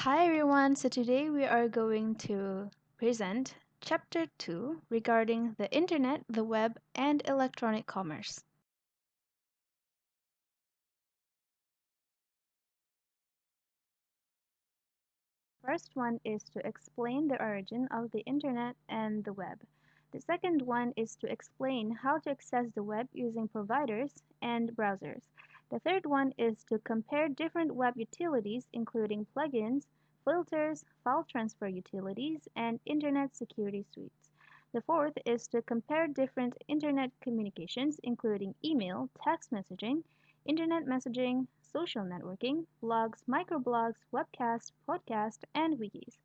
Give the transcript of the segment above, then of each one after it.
Hi everyone, so today we are going to present Chapter 2 regarding the Internet, the Web, and Electronic Commerce. First one is to explain the origin of the Internet and the Web. The second one is to explain how to access the web using providers and browsers. The third one is to compare different web utilities including plugins, filters, file transfer utilities, and Internet security suites. The fourth is to compare different Internet communications including email, text messaging, Internet messaging, social networking, blogs, microblogs, webcasts, podcasts, and wikis.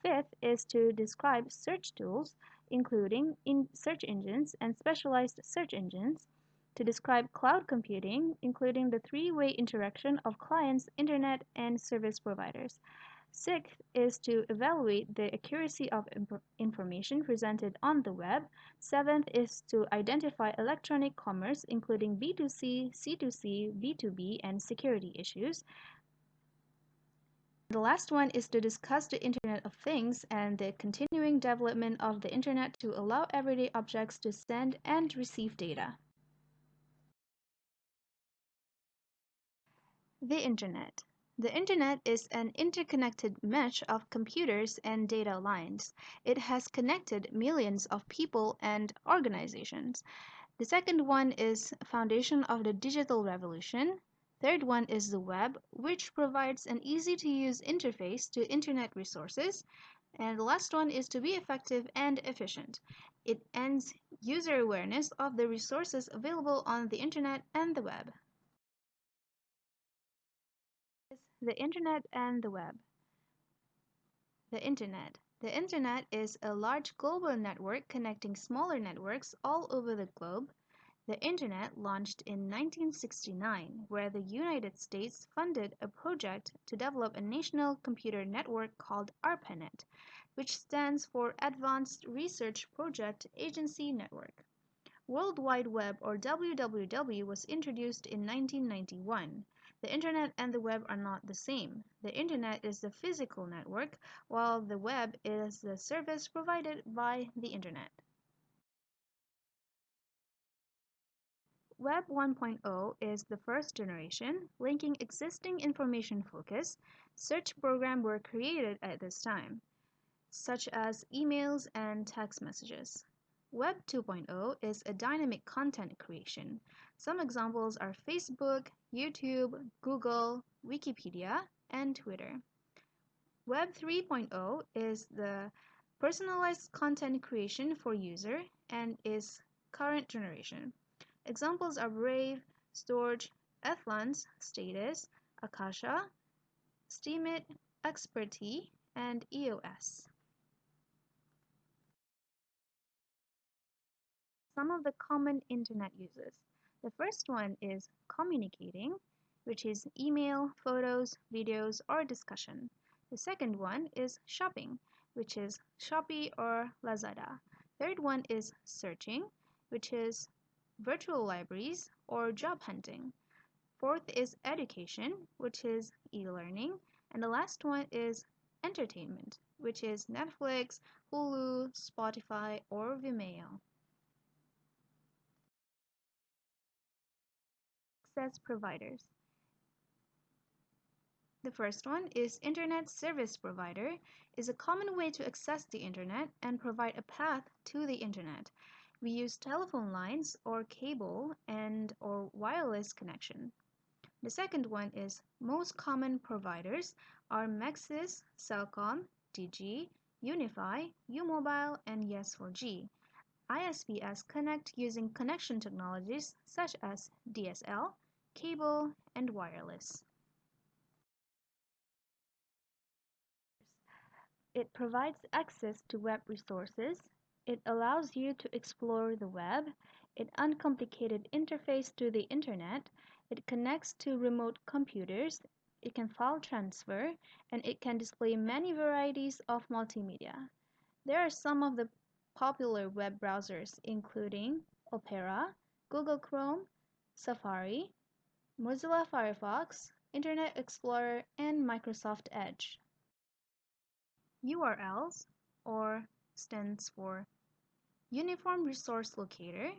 Fifth is to describe search tools, including in search engines and specialized search engines, to describe cloud computing, including the three-way interaction of clients, internet, and service providers. Sixth is to evaluate the accuracy of information presented on the web. Seventh is to identify electronic commerce, including B2C, C2C, B2B, and security issues. The last one is to discuss the Internet of Things and the continuing development of the Internet to allow everyday objects to send and receive data. The Internet. The Internet is an interconnected mesh of computers and data lines. It has connected millions of people and organizations. The second one is foundation of the digital revolution. Third one is the web, which provides an easy-to-use interface to Internet resources. And the last one is to be effective and efficient. It ends user awareness of the resources available on the Internet and the web. The Internet and the web. The Internet. The Internet is a large global network connecting smaller networks all over the globe. The Internet launched in 1969, where the United States funded a project to develop a national computer network called ARPANET, which stands for Advanced Research Project Agency Network. World Wide Web, or WWW, was introduced in 1991. The Internet and the web are not the same. The Internet is the physical network, while the web is the service provided by the Internet. Web 1.0 is the first generation, linking existing information-focused search programs were created at this time, such as emails and text messages. Web 2.0 is a dynamic content creation. Some examples are Facebook, YouTube, Google, Wikipedia, and Twitter. Web 3.0 is the personalized content creation for user and is current generation. Examples are Brave, Storj, Athlons, Status, Akasha, Steemit, Expertise, and EOS. Some of the common internet uses. The first one is communicating, which is email, photos, videos, or discussion. The second one is shopping, which is Shopee or Lazada. Third one is searching, which is virtual libraries or job hunting. Fourth is education, which is e-learning. And the last one is entertainment, which is Netflix, Hulu, Spotify, or Vimeo. Access providers. The first one is Internet Service Provider is a common way to access the Internet and provide a path to the Internet. We use telephone lines or cable and or wireless connection. The second one is most common providers are Maxis, Cellcom, Digi, Unify, U-Mobile, and Yes4G. ISPs connect using connection technologies such as DSL, cable, and wireless. It provides access to web resources. It allows you to explore the web. It uncomplicated interface to the internet. It connects to remote computers. It can file transfer, and it can display many varieties of multimedia. There are some of the popular web browsers including Opera, Google Chrome, Safari, Mozilla Firefox, Internet Explorer, and Microsoft Edge. URLs, or stands for Uniform Resource Locator,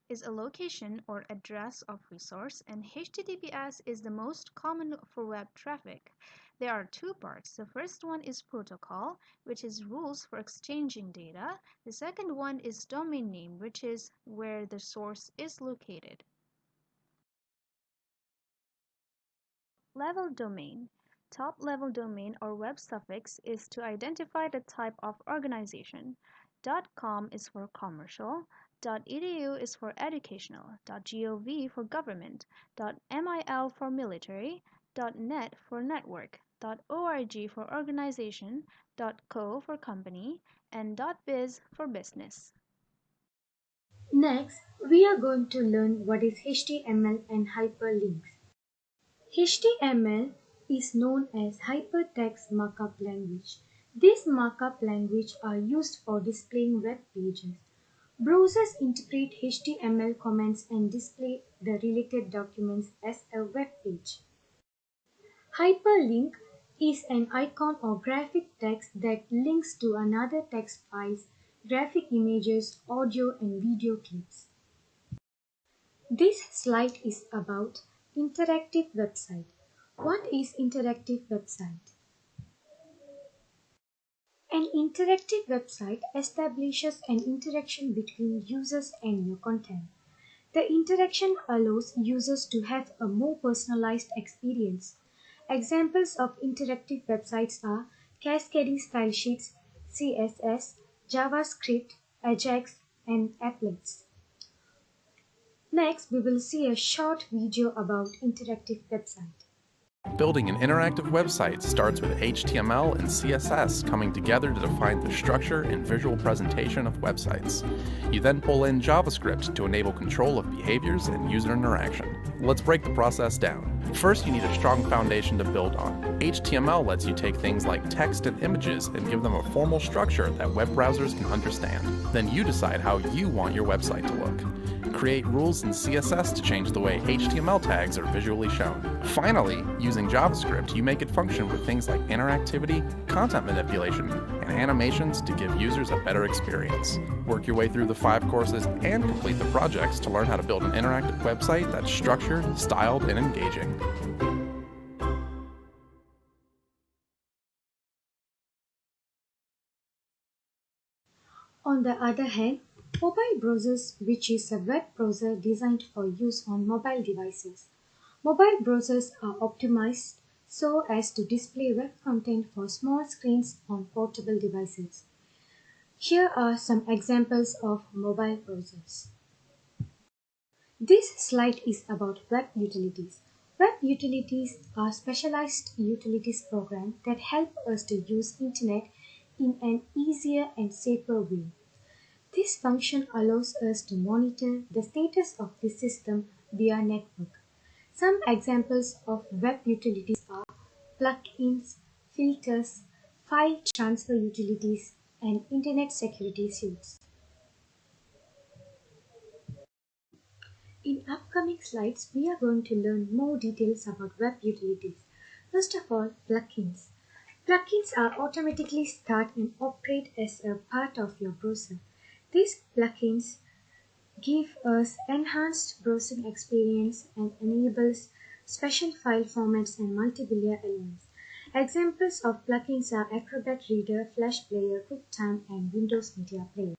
is a location or address of resource, and HTTPS is the most common for web traffic. There are two parts. The first one is protocol, which is rules for exchanging data. The second one is domain name, which is where the source is located. Level domain. Top-level domain or web suffix is to identify the type of organization. .com is for commercial, .edu is for educational, .gov for government, .mil for military, .net for network, .org for organization, .co for company, and .biz for business. Next, we are going to learn what is HTML and hyperlinks. HTML is known as Hypertext Markup Language. These markup languages are used for displaying web pages. Browsers interpret HTML comments and display the related documents as a web page. Hyperlink is an icon or graphic text that links to another text files, graphic images, audio and video clips. This slide is about interactive website. What is interactive website? An interactive website establishes an interaction between users and your content. The interaction allows users to have a more personalized experience. Examples of interactive websites are cascading style sheets, CSS, JavaScript, Ajax, and applets. Next, we will see a short video about interactive website. Building an interactive website starts with HTML and CSS coming together to define the structure and visual presentation of websites. You then pull in JavaScript to enable control of behaviors and user interaction. Let's break the process down. First, you need a strong foundation to build on. HTML lets you take things like text and images and give them a formal structure that web browsers can understand. Then you decide how you want your website to look. Create rules in CSS to change the way HTML tags are visually shown. Finally, using JavaScript, you make it function with things like interactivity, content manipulation, and animations to give users a better experience. Work your way through the 5 courses and complete the projects to learn how to build an interactive website that's structured, styled, and engaging. On the other hand, mobile browsers, which is a web browser designed for use on mobile devices. Mobile browsers are optimized so as to display web content for small screens on portable devices. Here are some examples of mobile browsers. This slide is about web utilities. Web utilities are specialized utilities programs that help us to use internet in an easier and safer way. This function allows us to monitor the status of the system via network. Some examples of web utilities are plugins, filters, file transfer utilities, and internet security suites. In upcoming slides, we are going to learn more details about web utilities. First of all, plugins. Plugins are automatically start and operate as a part of your browser. These plugins give us enhanced browsing experience and enables special file formats and multimedia elements. Examples of plugins are Acrobat Reader, Flash Player, QuickTime, and Windows Media Player.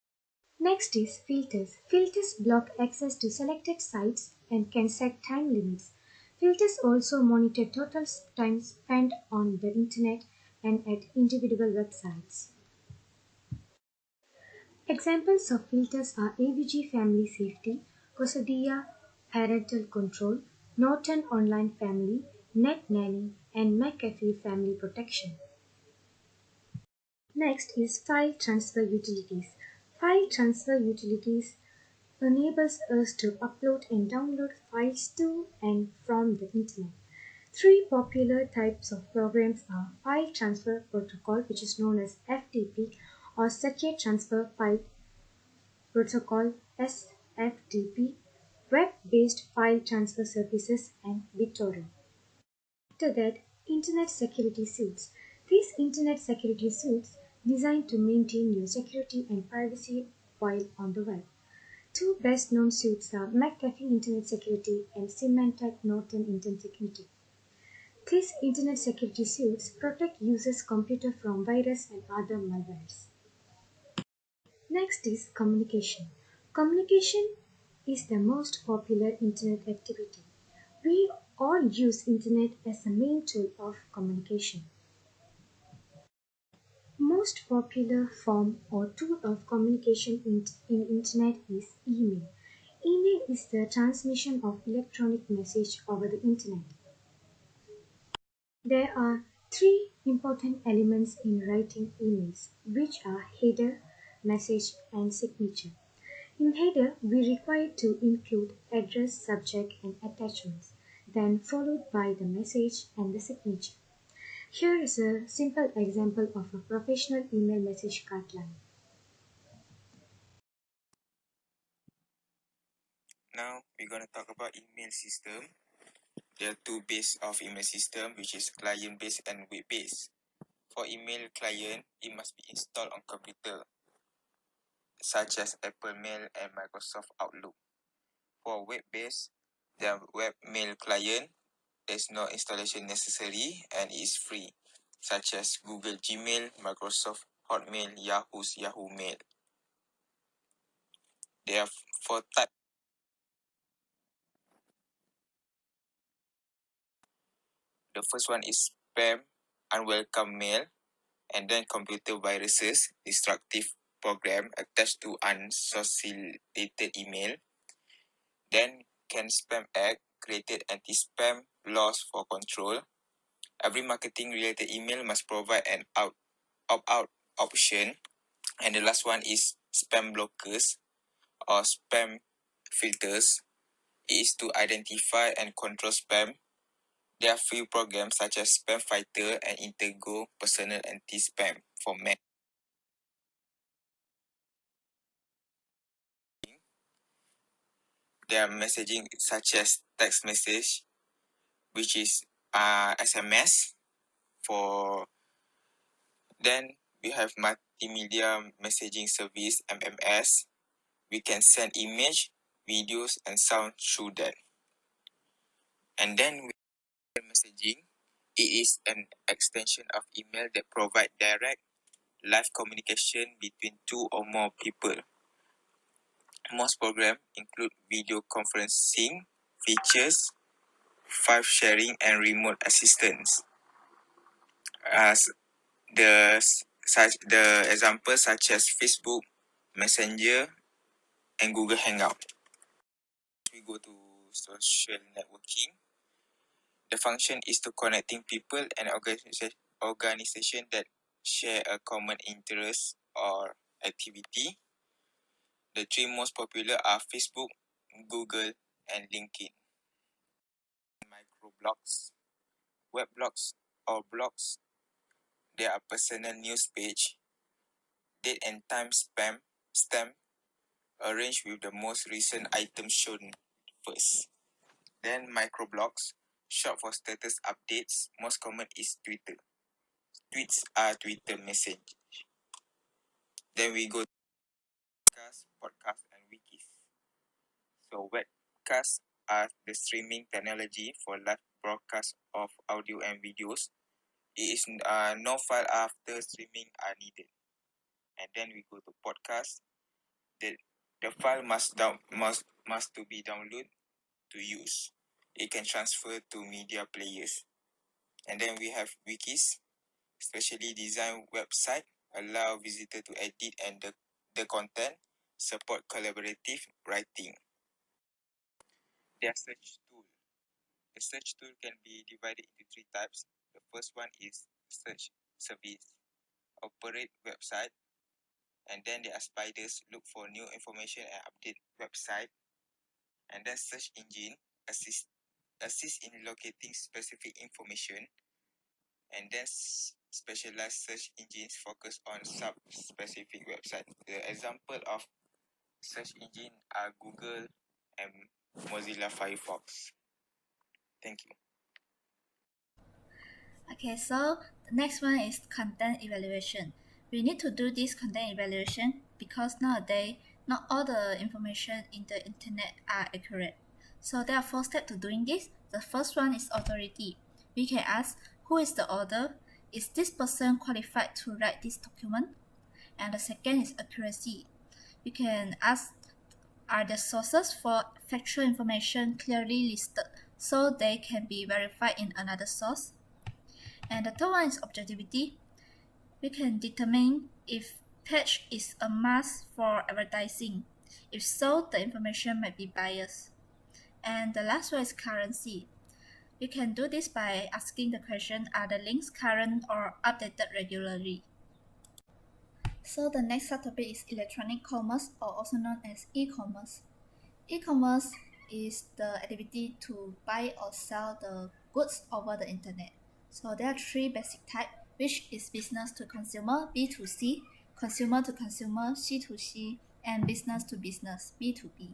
Next is filters. Filters block access to selected sites and can set time limits. Filters also monitor total time spent on the internet and at individual websites. Examples of filters are AVG Family Safety, Cosodia Parental Control, Norton Online Family, NetNanny, and McAfee Family Protection. Next is File Transfer Utilities. File Transfer Utilities enables us to upload and download files to and from the internet. 3 popular types of programs are File Transfer Protocol, which is known as FTP, or Secure Transfer File Protocol SFTP, web-based file transfer services, and BitTorrent. After that, Internet Security Suites. These Internet Security Suites designed to maintain your security and privacy while on the web. Two best known suites are McAfee Internet Security and Symantec Norton Internet Security. These Internet security suites protect users' computer from virus and other malwares. Next is communication. Communication is the most popular internet activity. We all use internet as a main tool of communication. Most popular form or tool of communication in internet is email. Email is the transmission of electronic message over the internet. There are three important elements in writing emails, which are header, message, and signature. In header, we require to include address, subject, and attachments, then followed by the message and the signature. Here is a simple example of a professional email message guideline. Now we're gonna talk about email system. There are two base of email system, which is client based and web based. For email client, it must be installed on computer, such as Apple Mail and Microsoft Outlook. For web based, the web mail client, there's no installation necessary and is free, such as Google Gmail, Microsoft Hotmail, Yahoo's Yahoo Mail. There are four types. The first one is spam, unwelcome mail, and then computer viruses, destructive program attached to unsolicited email. Then Can Spam Act created anti-spam laws for control. Every marketing related email must provide an opt-out option. And the last one is spam blockers or spam filters. It is to identify and control spam. There are few programs such as Spam Fighter and Intego Personal Anti-Spam for Mac. There are messaging such as text message, which is SMS. For then we have multimedia messaging service MMS. We can send image, videos, and sound through that. And then with messaging, it is an extension of email that provide direct live communication between two or more people. Most programs include video conferencing features, file sharing, and remote assistance. As the examples such as Facebook, Messenger, and Google Hangout. We go to social networking. The function is to connecting people and organization that share a common interest or activity. The three most popular are Facebook, Google, and LinkedIn. Microblogs, web blogs, or blogs. They are personal news page, date and time stamp, arranged with the most recent item shown first. Then microblogs, short for status updates. Most common is Twitter. Tweets are Twitter message. Then we go to podcast, and wikis. So webcasts are the streaming technology for live broadcast of audio and videos. It is no file after streaming are needed. And then we go to podcast. The file must to be downloaded to use. It can transfer to media players. And then we have wikis, specially designed website, allow visitor to edit and the content, support collaborative writing. Their search tool. The search tool can be divided into three types. The first one is search service, operate website, and then there are spiders, look for new information and update website. And then search engine, assist in locating specific information. And then specialized search engines focus on sub-specific websites. The example of search engine are Google and Mozilla Firefox. Thank you. Okay, so the next one is content evaluation. We need to do this content evaluation because nowadays not all the information in the internet are accurate. So there are 4 steps to doing this. The first one is authority. We can ask, who is the author? Is this person qualified to write this document? And the second is accuracy. We can ask, are the sources for factual information clearly listed so they can be verified in another source? And the third one is objectivity. We can determine if page is a must for advertising. If so, the information might be biased. And the last one is currency. We can do this by asking the question, are the links current or updated regularly? So the next subtopic is electronic commerce, or also known as e-commerce. E-commerce is the activity to buy or sell the goods over the internet. So there are 3 basic types, which is business to consumer, B2C, consumer to consumer, C2C, and business to business, B2B.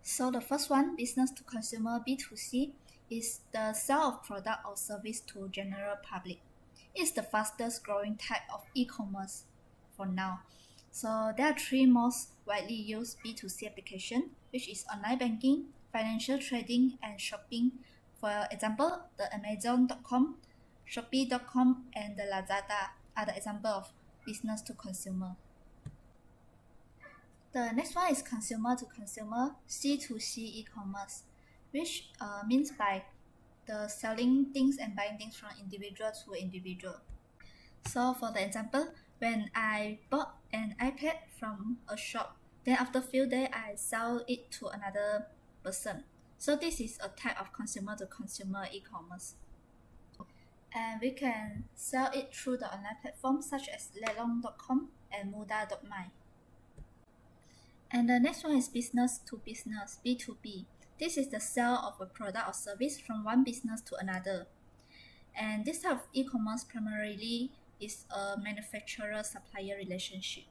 So the first one, business to consumer, B2C, is the sale of product or service to general public. It's the fastest growing type of e-commerce for now. So there are 3 most widely used B2C applications, which is online banking, financial trading, and shopping. For example, the Amazon.com, Shopee.com, and the Lazada are the example of business to consumer. The next one is consumer to consumer, C2C e-commerce, which means by the selling things and buying things from individual to individual. So for the example, when I bought an iPad from a shop, then after a few days I sell it to another person. So this is a type of consumer to consumer e-commerce. And we can sell it through the online platforms such as lelong.com and muda.my. And the next one is business to business, B2B. This is the sale of a product or service from one business to another. And this type of e-commerce primarily is a manufacturer-supplier relationship.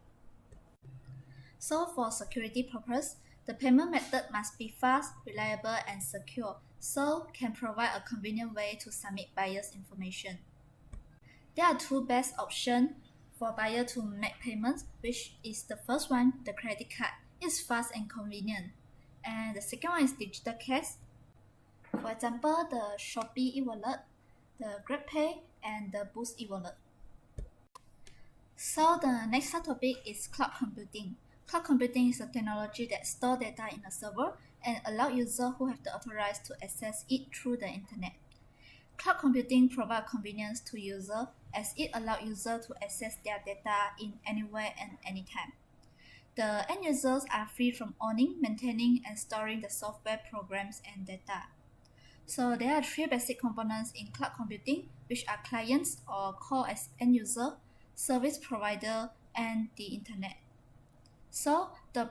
So for security purpose, the payment method must be fast, reliable, and secure, so can provide a convenient way to submit buyer's information. There are 2 best options for buyer to make payments, which is the first one, the credit card. It's fast and convenient. And the second one is digital cash. For example, the Shopee e-wallet, the GrabPay, and the Boost e-wallet. So the next subtopic is cloud computing. Cloud computing is a technology that stores data in a server and allows users who have the authorized to access it through the internet. Cloud computing provides convenience to users as it allows users to access their data in anywhere and anytime. The end users are free from owning, maintaining, and storing the software, programs, and data. So there are 3 basic components in cloud computing, which are clients, or called as end user, service provider, and the internet. So the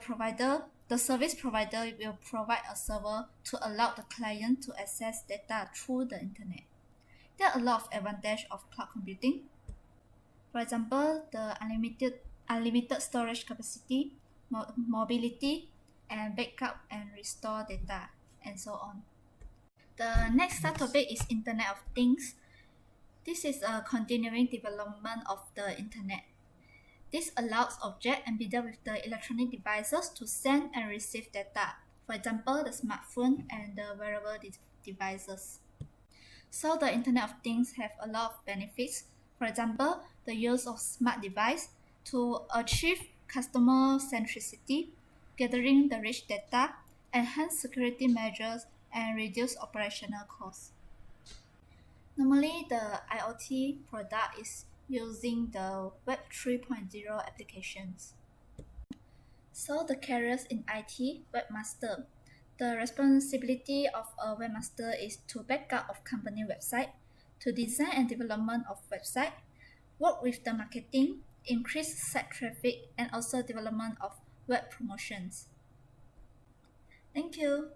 service provider will provide a server to allow the client to access data through the internet. There are a lot of advantages of cloud computing. For example, the unlimited storage capacity, mobility, and backup and restore data, and so on. The next subtopic is Internet of Things. This is a continuing development of the internet. This allows objects embedded with the electronic devices to send and receive data. For example, the smartphone and the wearable devices. So the Internet of Things have a lot of benefits. For example, the use of smart device to achieve customer centricity, gathering the rich data, enhance security measures, and reduce operational costs. Normally, the IoT product is using the Web 3.0 applications. So the carriers in IT, webmaster. The responsibility of a webmaster is to back up of company website, to design and development of website, work with the marketing, increase site traffic, and also development of web promotions. Thank you.